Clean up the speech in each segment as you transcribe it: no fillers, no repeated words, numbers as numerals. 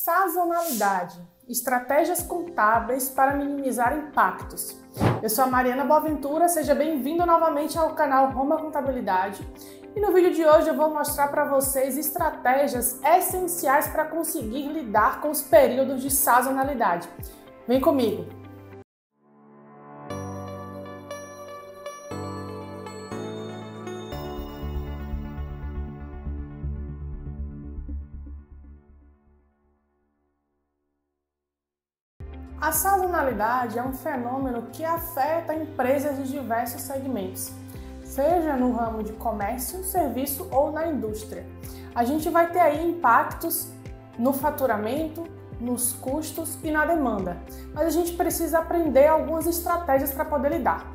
Sazonalidade, estratégias contábeis para minimizar impactos. Eu sou a Mariana Boaventura, seja bem-vindo novamente ao canal Roma Contabilidade. E no vídeo de hoje eu vou mostrar para vocês estratégias essenciais para conseguir lidar com os períodos de sazonalidade. Vem comigo! A sazonalidade é um fenômeno que afeta empresas de diversos segmentos, seja no ramo de comércio, serviço ou na indústria. A gente vai ter aí impactos no faturamento, nos custos e na demanda, mas a gente precisa aprender algumas estratégias para poder lidar.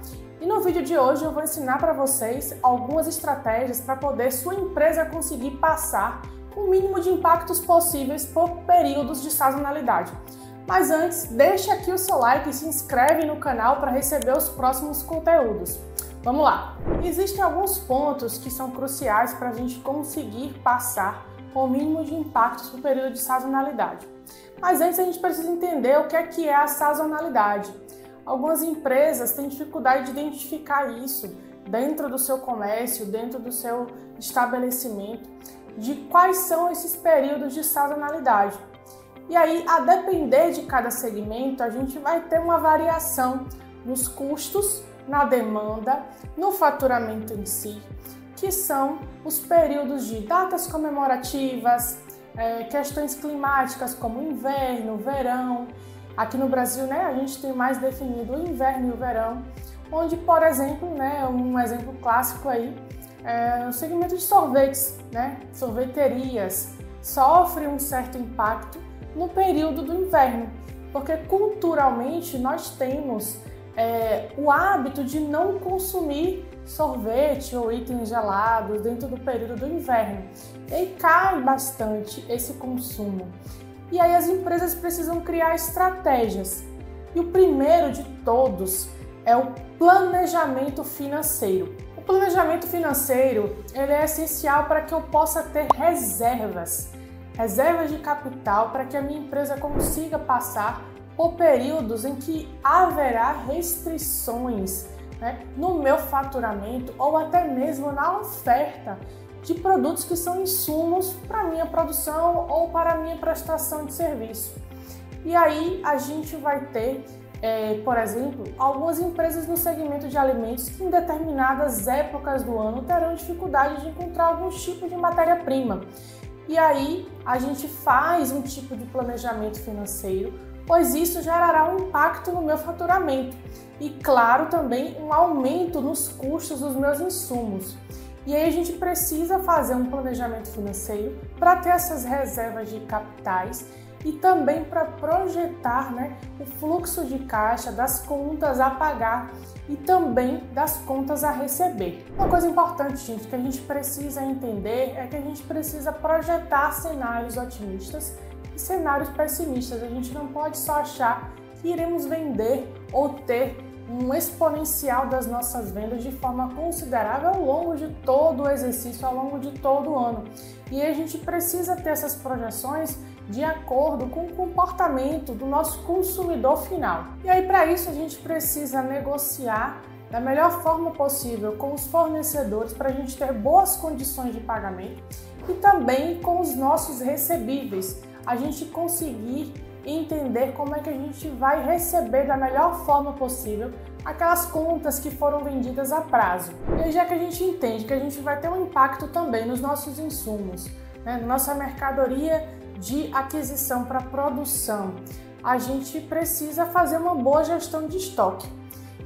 E no vídeo de hoje eu vou ensinar para vocês algumas estratégias para poder sua empresa conseguir passar o mínimo de impactos possíveis por períodos de sazonalidade. Mas antes, deixe aqui o seu like e se inscreve no canal para receber os próximos conteúdos. Vamos lá! Existem alguns pontos que são cruciais para a gente conseguir passar o mínimo de impactos no período de sazonalidade. Mas antes a gente precisa entender o que é a sazonalidade. Algumas empresas têm dificuldade de identificar isso dentro do seu comércio, dentro do seu estabelecimento, de quais são esses períodos de sazonalidade. E aí, a depender de cada segmento, a gente vai ter uma variação nos custos, na demanda, no faturamento em si, que são os períodos de datas comemorativas, questões climáticas como inverno, verão. Aqui no Brasil, a gente tem mais definido o inverno e o verão, onde, por exemplo, um exemplo clássico aí, o segmento de sorvetes, sorveterias, sofre um certo impacto no período do inverno, porque culturalmente nós temos o hábito de não consumir sorvete ou itens gelados dentro do período do inverno. E aí cai bastante esse consumo. E aí as empresas precisam criar estratégias. E o primeiro de todos é o planejamento financeiro. O planejamento financeiro ele é essencial para que eu possa ter reservas de capital para que a minha empresa consiga passar por períodos em que haverá restrições no meu faturamento ou até mesmo na oferta de produtos que são insumos para a minha produção ou para a minha prestação de serviço. E aí a gente vai ter, por exemplo, algumas empresas no segmento de alimentos que em determinadas épocas do ano terão dificuldade de encontrar algum tipo de matéria-prima. E aí a gente faz um tipo de planejamento financeiro, pois isso gerará um impacto no meu faturamento e, claro, também um aumento nos custos dos meus insumos. E aí a gente precisa fazer um planejamento financeiro para ter essas reservas de capitais e também para projetar o fluxo de caixa das contas a pagar e também das contas a receber. Uma coisa importante, gente, que a gente precisa entender é que a gente precisa projetar cenários otimistas e cenários pessimistas. A gente não pode só achar que iremos vender ou ter um exponencial das nossas vendas de forma considerável ao longo de todo o exercício, ao longo de todo o ano. E a gente precisa ter essas projeções de acordo com o comportamento do nosso consumidor final. E aí, para isso, a gente precisa negociar da melhor forma possível com os fornecedores para a gente ter boas condições de pagamento e também com os nossos recebíveis, a gente conseguir entender como é que a gente vai receber da melhor forma possível aquelas contas que foram vendidas a prazo. E aí, já que a gente entende que a gente vai ter um impacto também nos nossos insumos, na nossa mercadoria de aquisição para produção, a gente precisa fazer uma boa gestão de estoque.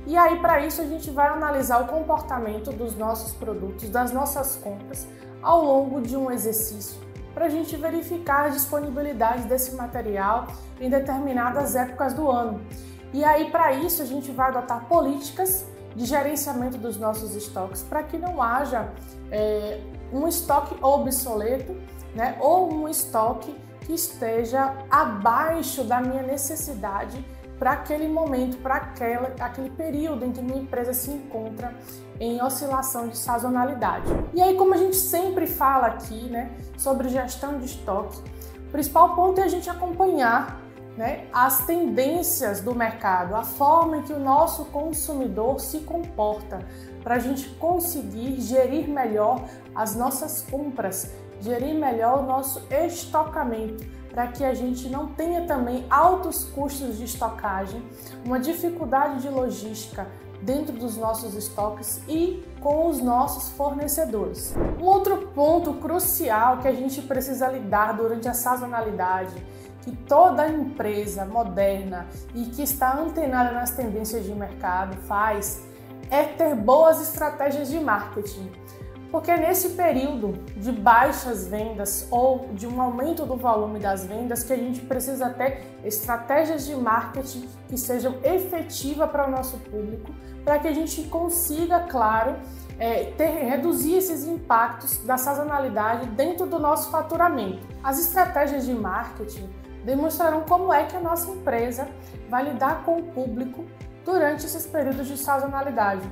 E aí, para isso, a gente vai analisar o comportamento dos nossos produtos, das nossas compras, ao longo de um exercício, para a gente verificar a disponibilidade desse material em determinadas épocas do ano. E aí, para isso, a gente vai adotar políticas de gerenciamento dos nossos estoques, para que não haja um estoque obsoleto, ou um estoque que esteja abaixo da minha necessidade para aquele momento, para aquele período em que minha empresa se encontra em oscilação de sazonalidade. E aí, como a gente sempre fala aqui, sobre gestão de estoque, O principal ponto é a gente acompanhar, né, as tendências do mercado, a forma em que o nosso consumidor se comporta, para a gente conseguir gerir melhor as nossas compras, gerir melhor o nosso estocamento, para que a gente não tenha também altos custos de estocagem, uma dificuldade de logística dentro dos nossos estoques e com os nossos fornecedores. Um outro ponto crucial que a gente precisa lidar durante a sazonalidade, que toda empresa moderna e que está antenada nas tendências de mercado faz, é ter boas estratégias de marketing. Porque nesse período de baixas vendas ou de um aumento do volume das vendas que a gente precisa ter estratégias de marketing que sejam efetivas para o nosso público, para que a gente consiga, claro, reduzir esses impactos da sazonalidade dentro do nosso faturamento. As estratégias de marketing demonstrarão como é que a nossa empresa vai lidar com o público durante esses períodos de sazonalidade.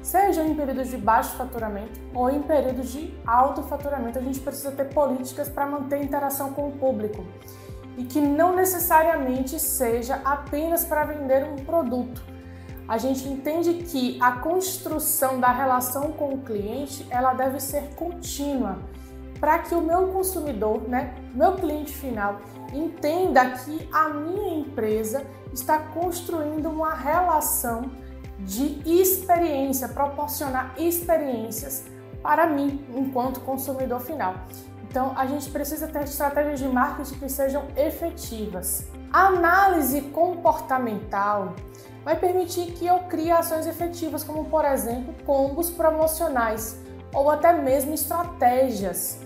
Seja em períodos de baixo faturamento ou em períodos de alto faturamento, a gente precisa ter políticas para manter a interação com o público e que não necessariamente seja apenas para vender um produto. A gente entende que a construção da relação com o cliente ela deve ser contínua para que o meu consumidor, meu cliente final, entenda que a minha empresa está construindo uma relação de experiência, proporcionar experiências para mim, enquanto consumidor final. Então, a gente precisa ter estratégias de marketing que sejam efetivas. A análise comportamental vai permitir que eu crie ações efetivas, como, por exemplo, combos promocionais ou até mesmo estratégias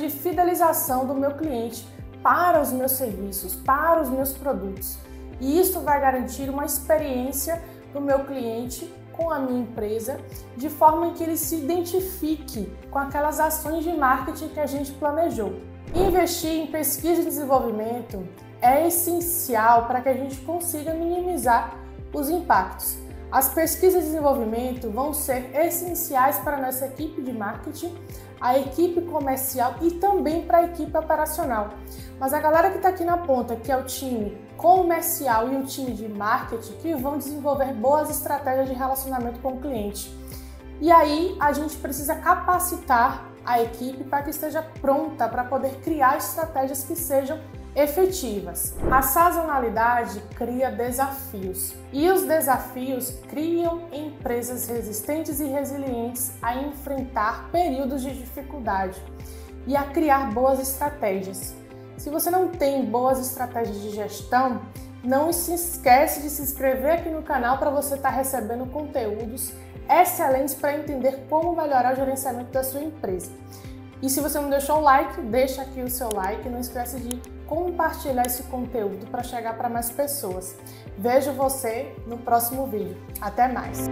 de fidelização do meu cliente para os meus serviços, para os meus produtos. E isso vai garantir uma experiência do meu cliente com a minha empresa, de forma que ele se identifique com aquelas ações de marketing que a gente planejou. Investir em pesquisa e desenvolvimento é essencial para que a gente consiga minimizar os impactos. As pesquisas de desenvolvimento vão ser essenciais para a nossa equipe de marketing, a equipe comercial e também para a equipe operacional. Mas a galera que está aqui na ponta, que é o time comercial e o time de marketing, que vão desenvolver boas estratégias de relacionamento com o cliente. E aí a gente precisa capacitar a equipe para que esteja pronta para poder criar estratégias que sejam efetivas. A sazonalidade cria desafios e os desafios criam empresas resistentes e resilientes a enfrentar períodos de dificuldade e a criar boas estratégias. Se você não tem boas estratégias de gestão, não se esquece de se inscrever aqui no canal para você estar recebendo conteúdos excelentes para entender como melhorar o gerenciamento da sua empresa. E se você não deixou o like, deixa aqui o seu like, não esquece de compartilhar esse conteúdo para chegar para mais pessoas. Vejo você no próximo vídeo. Até mais!